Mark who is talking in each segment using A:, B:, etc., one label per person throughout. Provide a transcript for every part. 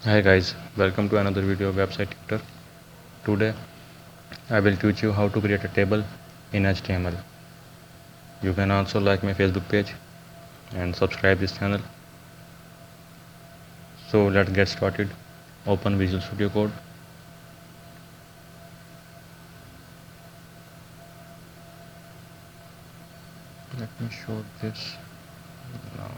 A: Hi guys, welcome to another video of website tutor. Today I will teach you how to create a table in HTML. You can also like my Facebook page and subscribe this channel. So let's get started. Open Visual Studio Code. Let me show this now.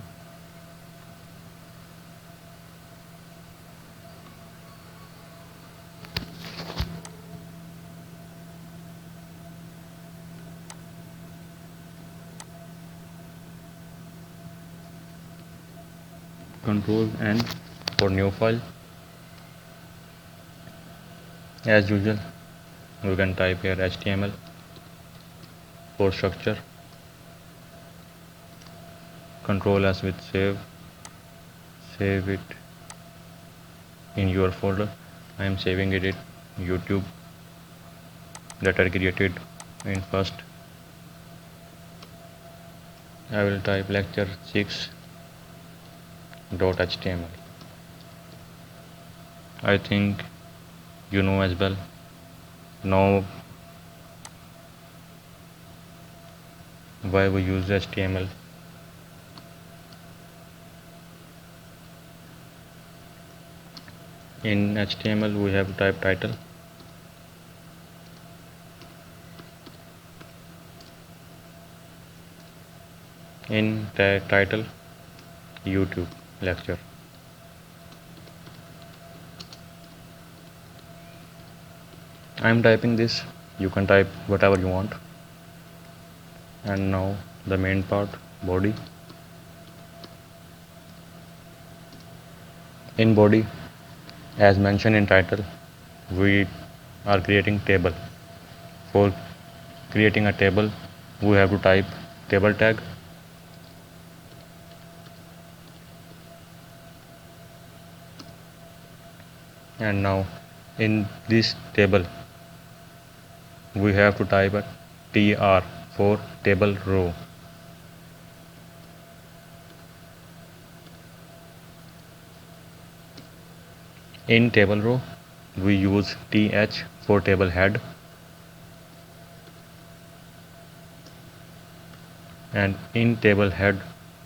A: Control N for new file. As usual, you can type here HTML for structure. Control S with save. Save it in your folder. I am saving it in YouTube that I created in first. I will type lecture 6.html. I think you know as well now why we use HTML. In HTML we have type title, in title YouTube lecture. I am typing this, you can type whatever you want. And now the main part, body. In body, as mentioned in title, we are creating table. For creating a table we have to type table tag, and now in this table we have to type a tr for table row. In table row we use th for table head, and in table head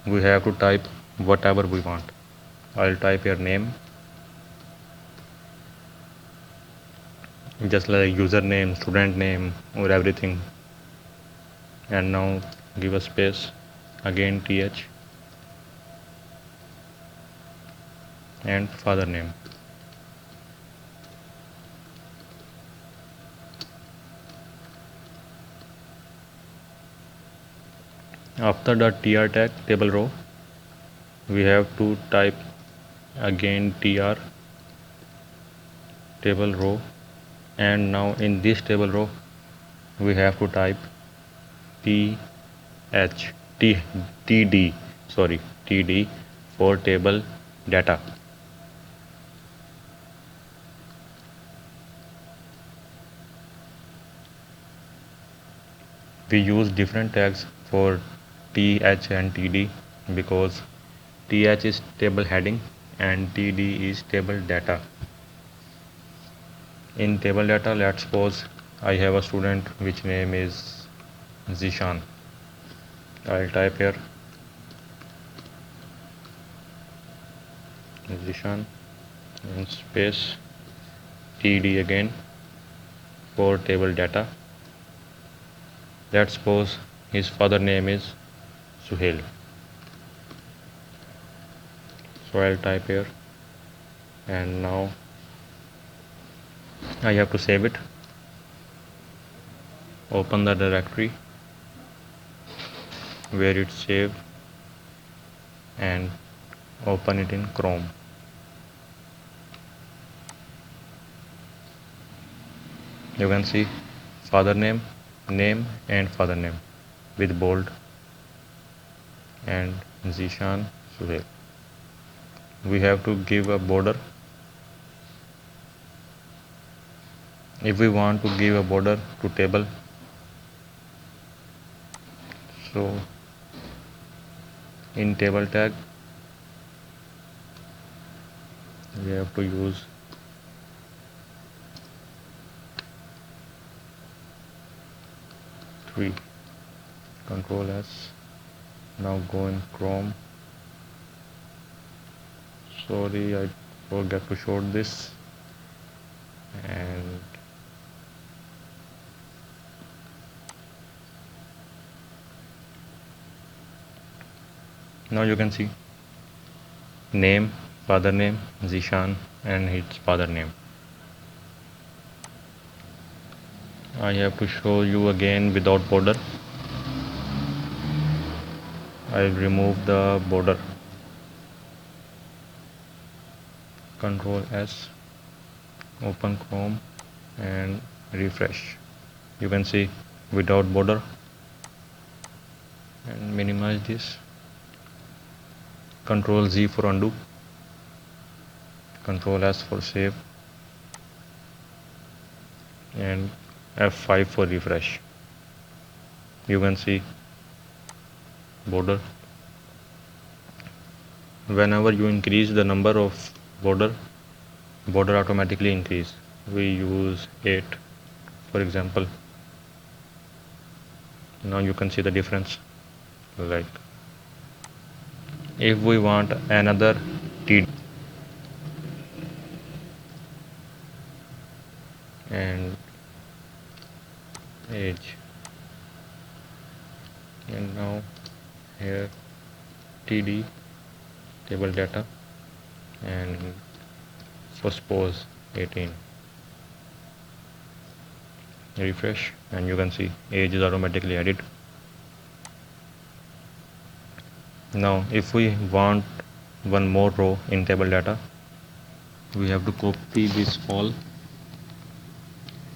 A: we have to type whatever we want. I'll type your name, just like username, student name or everything, and now give a space, again th, and father name. After the tr tag table row we have to type again tr table row, and now in this table row we have to type th td td for table data. We use different tags for th and td because th is table heading and td is table data. In table data, let's suppose I have a student which name is Zishan. I'll type here Zishan and space td again for table data. Let's suppose his father name is Suhail. So I'll type here, and now I have to save it. Open the directory where it's saved and open it in Chrome. You can see father name, name and father name with bold, and Zishan Suhail. We have to give a border. If we want to give a border to table, so in table tag we have to use three. Control S. Now go in Chrome. Sorry, I forgot to show this. And now you can see name, father name, Zishan, and his father name. I have to show you again without border. I'll remove the border. Control S, open Chrome and refresh. You can see without border, and minimize this. Control Z for undo, Control S for save, and F5 for refresh. You can see border. Whenever you increase the number of border automatically increase. We use 8 for example. Now you can see the difference. Like if we want another TD and age, and now here TD table data, and for suppose 18, refresh, and you can see age is automatically added. Now if we want one more row in table data, we have to copy this all.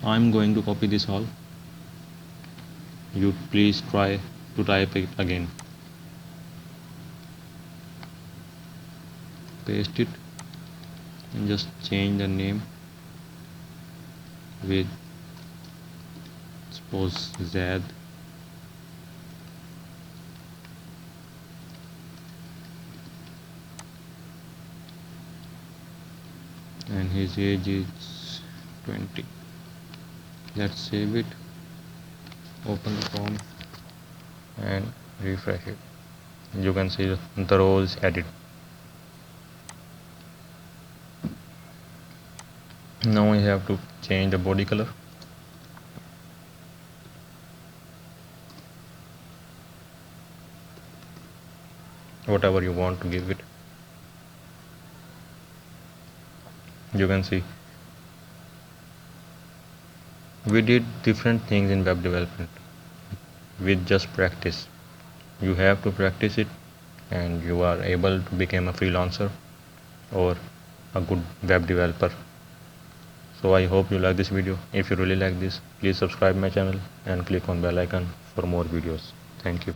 A: I'm going to copy this all. You please try to type it again. Paste it and just change the name with suppose Zad, and his age is 20. Let's save it, open the Chrome and refresh it. You can see the rows added. Now we have to change the body color. Whatever you want to give it. You can see we did different things in web development with just practice. You have to practice it and you are able to become a freelancer or a good web developer. So I hope you like this video. If you really like this, please subscribe my channel and click on bell icon for more videos. Thank you.